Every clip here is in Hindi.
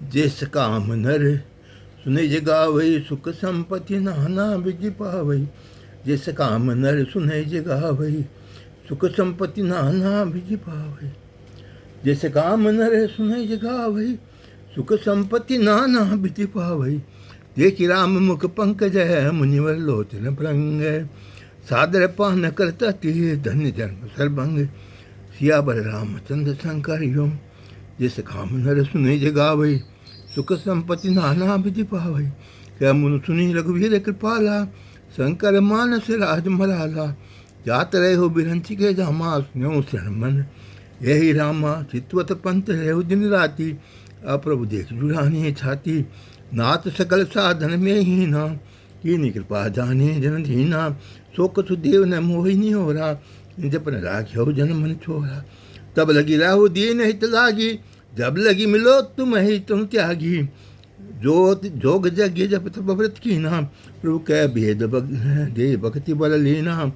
जिस काम नर सुने जगावई, सुख संपत्ति नाना विधि पावई। जिस काम नर सुने जगावई, सुख संपत्ति नाना विधि पावई। जिस काम नर सुने जगावई, सुख संपत्ति नाना विधि पावई। देखि राम मुख पंकज है, मुनिवर लोचन भृंग। सादर पान करता ती, धन्य जन्म सर्वंग। सियावर रामचंद्र शंकर यूं। जिस काम नर सुने जगावई, सुख संपत्ति नाना विधि पावई। क्या मुन सुनी रघुवीर कृपाला, शंकर मानस राज मराला। जात रहे हो बिरंची के धामा, सुनो शरण मन यही रामा। चितवत पंथ रहो दिन राति, अप्रभु देख जुड़ानी छाती। नाथ सकल साधन में ही ना, कीनी कृपा जाने जन दीना। सो कछु देव न मोहिनी हो रहा, जपन राख्यो जन मन छोरा। तब लगी राहु दीन हित लागी, जब लगी मिलो तुम ही तुम त्यागी। जोग जग जप तप व्रत की नाम, प्रभु कह भेद दे भक्ति बल लीना।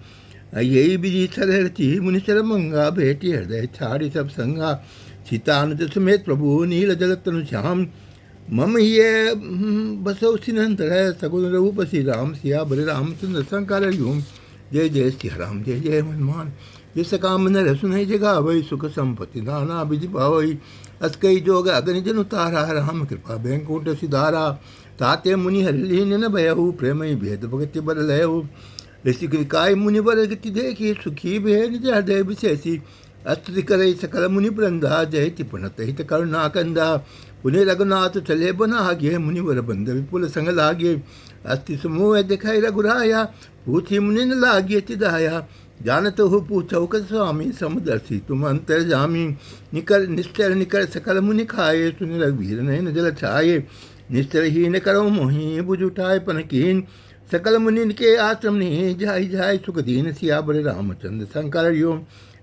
यही विधि सरती मुनि सर मंगा, भेटी हृदय छाड़ी सब संगा। सीतानंद समेत प्रभु नील जल तनु श्याम, मम ये बसो सिनंतर सगुन रूप श्री राम। सिया बल रामचंद्र शंकर यूं। जय जय श्री राम जय जय हनुमान। जिस काम नर सुने जगावई, सुख संपत्ति नाना विधि पावई। अस कई जोग अग्नि जन उतारा, राम कृपा बैंकुट सिधारा। ताते मुनि हरि लीन न भयहु, प्रेमई भेद भगति बल लयहु। ऋषि काय मुनि बर गति देखी, सुखी भय निज हृदय विशेषी। अस्तुति करई सकल मुनि वृंदा, जयति पुनत हित करुणा कंदा। पुण्य रघुनाथ चले बनागे, मुनिवर बंद विपुल संग लागे। अस्थि समूह दिखाई रघुराया, पूछी मुनि न लागे तिदाया। जानत हो पूछो कर स्वामी, समदर्शी तुम अंतर जामी। निकर निश्चर निकर सकल मुनि खाए, सुन रघुवीर नयन जल छाये। निश्चर ही न करो मोहि, बुझ उठाए पन कीन। सकल मुनि के आश्रम ने, जाय जाय सुख दीन। सियावर रामचंद्र शंकर यूं।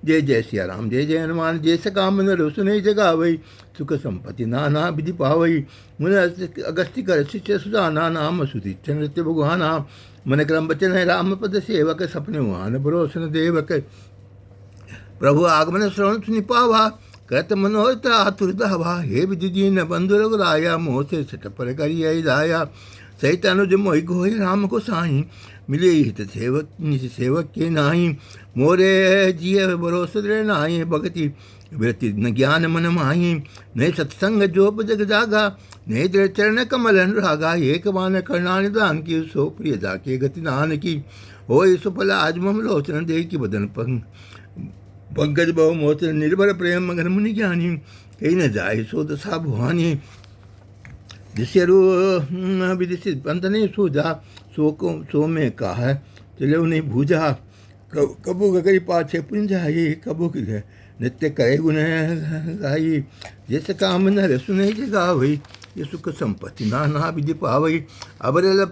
जय जय सिया राम जय जय हनुमान। जय सकाम नर सुने जगावई, सुख संपत्ति नाना विधि पावई। मुन अगस्त्य कर शिष्य सुजाना, नाम सुदीक्षण नृत्य भगवाना। मन क्रम बचन है राम पद सेवक, सपने वाहन भरोसन देवक। प्रभु आगमन श्रवण सुनि पावा, कहत मनोरथ आतुर धावा। हे विधि दीन बंधु रघुराया, मोह से सट पर करिय दाया। सहित अनुज मोहि गोहि राम को साई, मिले हित सेवक निज सेवक के नाही। मोरे जिय भरोस रे नाही, भगति वृत्ति न ज्ञान मन माही। नहीं सत्संग जोप जग जागा, नहीं दृढ़ चरण कमल अनुरागा। एक बान करना निदान की, सो प्रिय जाके गति नान की। हो सुफल आज मम लोचन, दे की बदन पंकज बहु मोचन। निर्भर प्रेम मगन मुनि ज्ञानी, कही न जाय सो दशा भुवानी। दिश्यरु विदिशित पंत नहीं सूझा, सो में कहा चले नहीं भूजा। कबू गई पाछे पुंजाई, कबू की नित्य करे गुण गाई। जिस काम नर सुने जगावई, ये सुख संपत्ति नाना विधि पावई। अविरल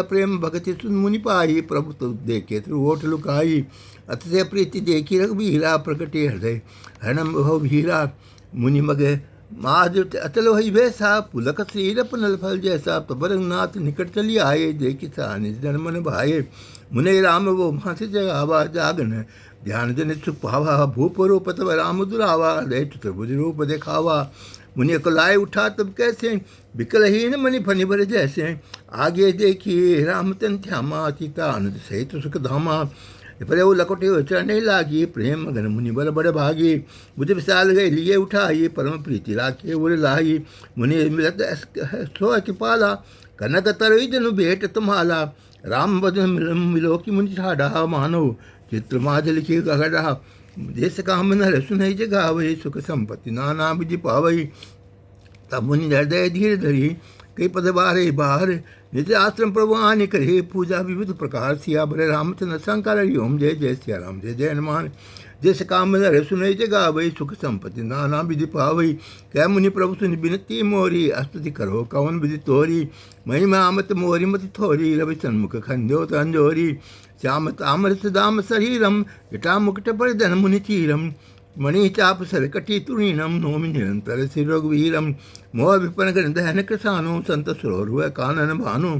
प्रेम भगति सुन मुनि पाई, प्रभु तो देखे तो ओठ लुकाई। अतिशय प्रीति देखी रघुवीरा, प्रकटे हृदय हरणम भव भीरा। मुनि मगे माज अचल वही वैसा, पुलक श्रीर पुनल फल जैसा। प्रभरनाथ निकट चली आए, देखी सानिज जन मन भाए। मुने राम वो भांति जगावा, जागन ध्यान जन सुख पावा। भूप रूप तब राम दुरावा, हृदय चतुर्भुज रूप दिखावा। मुनि को लाए उठा तब कैसे, विकलहीन मणि फनि भर जैसे। आगे देखिए राम तन श्यामा, सीता आनंद सहित सुख धामा। पर वो लकोटे चढ़ने लागी, प्रेम मगन मुनि बल बड़ भागी। बुझ विशाल गए लिए उठाई, परम प्रीति राखे उर लाई। मुनि मिलत सो कृपाला, कनक तरई जनु भेंट तुम्हाला। राम बदन मिलो की मुनि ठाढ़ा, मानो चित्र माज लिखी गढ़ा। देश काम नर सुनई जगावई, सुख संपत्ति नाना विधि पावई। तब मुनि हृदय धीर धरी, कई पद बारे बाहर। निज आश्रम प्रभु आने करे, पूजा विविध प्रकार। सिया भरे रामचंद्र शंकर ओम। जय जय सिया राम जय जय हनुमान। जिस काम नर सुनई जगावई, सुख संपत्ति नाना विधि पावई। कै मुनि प्रभु सुनि बिनती मोरी, स्तुति करो कवन विधि तोरी। महिमा मत मोरी मति थोरी, रवि सन्मुख खंजो तंजोरी। श्याम तामर दाम शरीरम, जटा मुकुट परिधन मुनि चीरम। मणि चाप सरकटी तुरीणम नोमि निरंतर श्री रघुवीरम मोह विपन दहन कृसानो संत सरोवर कानन भानु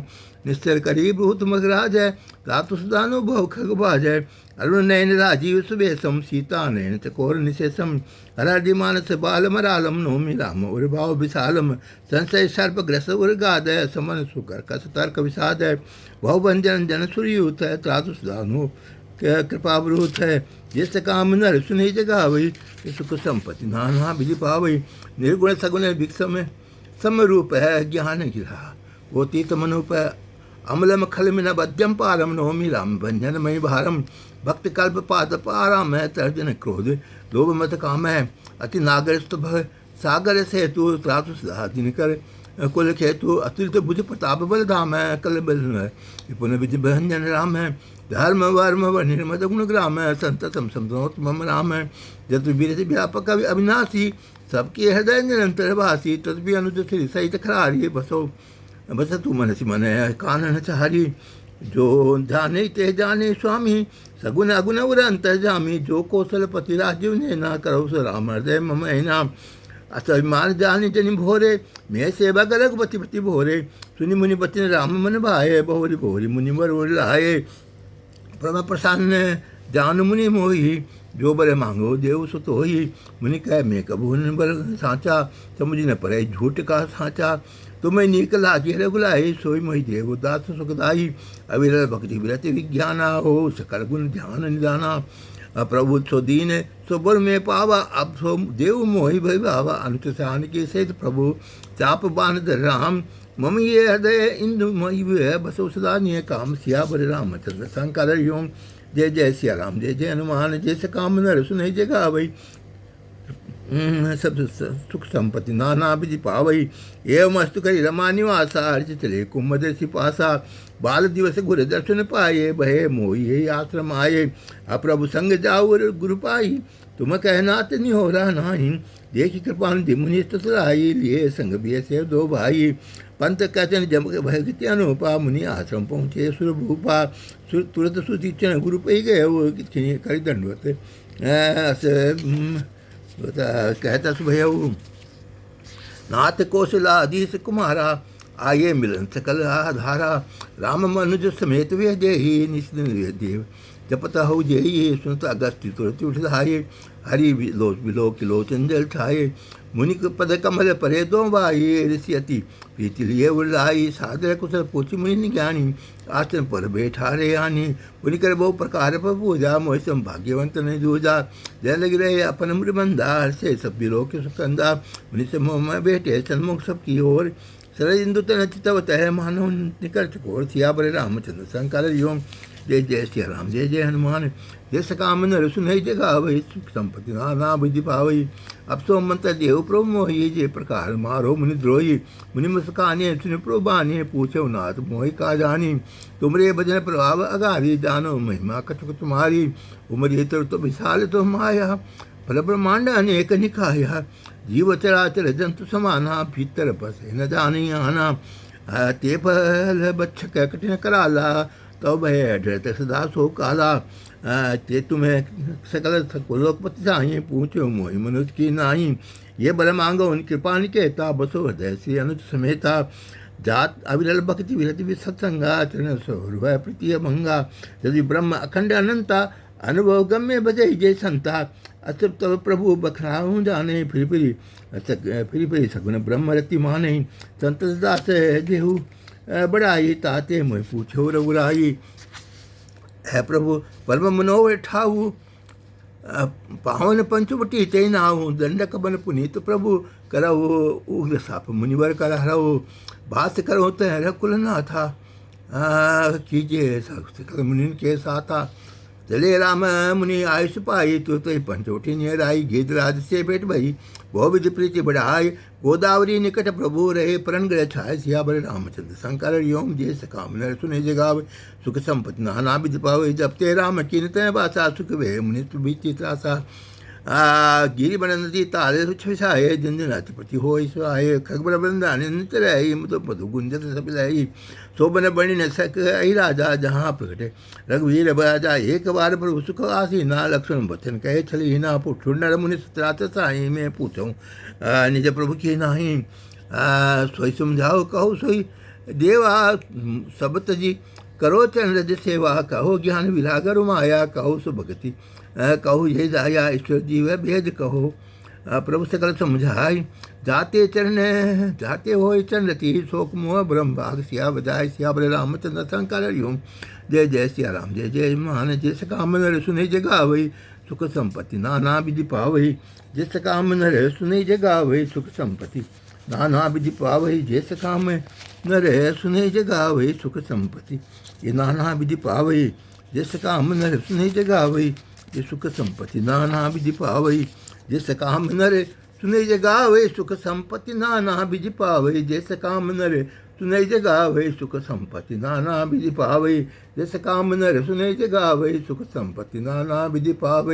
निश्चर करी बहुत मगराज है तातु सुदानु बहु खग बाजय अरुण नयन राजीव सुबेशम सीता नयन चकोर निशेषम हरादि मानस बाल मरालम नोमि राम उर भाव विशालम संशय सर्प ग्रस उर गादय समन सुकर कस तर्क विषाद है भवभंजन जन सूर्यूत है तातु सुदानु कृपा ब्रूत है जिस काम नर सुनि जगावई सुख संपत्ति नाना विधि पावई निर्गुण सगुण विक्षम समरूप है ज्ञान गिरा वो तीत मनुप अमलम खलमिन बद्यम पारम नोमि राम भंजन मई भारम भक्त कल्प पाद पाराम है तर्जन क्रोध लोभ मत काम है अति नागर स्तुभ सागर से तू त्रातु दिन कर कुल खेतु अतिरिक्त बुझ प्रताप बल धाम है कल बल है पुनः विधि भंजन राम है धर्म वर्म व निर्मद गुण ग्राम है संततम समोत मम राम है जत वीर से व्यापक अविनाशी सबके हृदय निरंतर वासी तद्भी अनुज श्री सहित खरारी बसो बस तू मनसी मन है कानन चारी जो जाने ते जाने स्वामी सगुन अगुण उर अंतर जामी जो कौशलपति राजीव ने ना करो सो राम हृदय मम नाम अभिमान जाने जनि भोरे मैं सेवा कर रघुपति प्रति भोरे सुनि मुनि बचन राम मन भाए बहुरी बहुरी मुनि वर लाए परम प्रसन्न जान मुनि मोही जो बर मांगो देव सुत होई मुनि कह मैं कबू न बर साचा समझ न पड़े झूठ का साचा तुम्हें नीक लागे रघुलाई सोई मोहि देव दास सुखदाई अविरल भक्ति विरति विज्ञाना हो सकल गुण ध्यान निदाना प्रभु सो दीन सो बर में पावा अब सो देव मोहि भय भावा अनुत सहन के सहित प्रभु चाप बान राम मम ये हृदय इंदु मई बसो सदा निय काम सिया बर रामचंद्र शंकर योम जय जय सिया राम जय जय हनुमान जैसे काम नर सुन जगा भाई सब सुख संपत्ति नाना विधि पावई एवं अस्तु करी रमा निवासा अर्चित चले कुमद सिपासा बाल दिवस गुर दर्शन पाए भय मोहि आश्रम आये अप्रभु संग जाओ गुरु पाई तुम कहनात निहोरा नाही देखी कृपान मुनि स्तुतराई लिए संग भी से दो भाई पंत कहते जम भगति अनुपा मुनि आश्रम पहुँचे सुर भूपा तुरंत सुतीक्षण गुरु पे गए वो कर दंडवत कहता सुभय नाथ कौशलाधीश कुमारा आये मिलन सकल आधारा राम मनुज समेत वे देही निश्चिन वे देव जपत हो जेहि सुनत अगस्त्य तुरति उठाये हरि विलोक लोचन जल छाये मुनि पद कमल परे दो बाई ऋषि अति प्रीति लिए उल्लाई सादर कुशल पूछी मुनि ज्ञानी आसन पर बैठा रे आनी मुनि कर बहु प्रकार पर पूजा मोहसम भाग्यवंत ने दूजा जय लग रहे अपन मृबंधार से सब विलोक सुकंदा मुनि से मोह में बैठे सन्मुख सब की ओर सरल इंदु तन चितव तह मानव निकर चकोर सिया बरे रामचंद्र शंकर योम जय जय श्री राम जय जय हनुमान जय सकाम नर सुनहि जगा वही सुख संपत्ति नाना विधि पावई अब सो मंत्र देव प्रभु मोहि जय प्रकार मारो मुनि द्रोही मुनि मुस्काने सुन प्रभाने पूछो नाथ मोहि का जानी तुमरे भजन प्रभाव अगारी जानो महिमा कछुक तुम्हारी उमरि तो विशाल तो माया फल ब्रह्मांड अनेक निकाया जीव चराचर जंतु समाना भीतर बसे न जानी आना ते फल बच्छ कठिन कराला तो भय डरत सदा सो काला ते तुम्हें सकल लोकपति चाहिए पूछो मोहि मनुष्य की नाही ये बल मांगो उन कृपा निकेता बसो हृदय श्री अनुज समेता जात अविरल भक्ति विरति भी सत्संगा चरण सौरभ प्रीति भंगा यदि ब्रह्म अखंड अनंता अनुभव गम्य बजय जय संता अतुप तब प्रभु बखराऊँ जाने फिर सगुन ब्रह्म रति माने संत दास देहु बड़ाई ताते मोह पूछो रघुराई है प्रभु परम मनोहर ठाऊ पावन पंचवटी ते नाऊ दंडक बन पुनीत प्रभु करो उग्र साप मुनिवर कर हरो भास करो तह रकुल नाथा कीजिए सकल मुनि के साथा चले राम मुनि आयुष पाई तो पंचवटी नियर आई गिदराज से भेट भई बहु विधि प्रीति बढ़ाई गोदावरी निकट प्रभु रहे परन ग्रह छाय सिया बड़े रामचंद्र शंकर योम जय सकाम नर सुने जगाव सुख संपत्ति नाना विधि पावे जब ते राम कीनत बासा सुख वे मुनि बीच त्रासा गिरी बन नदी ताले छाए दिन दिन अतिपति हो आए खबर बंदाने नितर आई मधु गुंजत सब लाई सोबन बनी न सक आई राजा जहाँ प्रगटे रघुवीर राजा एक बार प्रभु सुख आसी ना लक्ष्मण बचन कहे छली ना पूछो नर मुनि सत्रात साई मैं पूछूं निज प्रभु की नाही सोई समझाओ कहो सोई देवा सब तजी करो चरण रज सेवा कहो ज्ञान विरागर माया कहो सुभगति कहो ये जाया ईश्वर जीव भेद कहो प्रभु सकल समझाई जाते हो चरण रति शोक मोह ब्रह्म भाग सिया बजाय सिया बल रामचंद्र शंकर हरिओम जय जय सिया राम जय जय मान जिस काम नर सुने जगावई सुख संपत्ति नाना विधि पावई जिस काम नर सुने जगावई सुख संपत्ति नाना विधि पावई जिस काम नर सुने जगावई सुख संपत्ति ये नाना विधि पावई जिस काम नर सुने जगावई ये सुख संपत्ति नाना विधि पावई जिस काम नर सुने जगावई सुख संपत्ति नाना विधि पावई जिस काम नर सुने जगावई सुख संपत्ति नाना विधि पावई जिस काम नर सुने जगावई सुख संपत्ति नाना विधि पावई।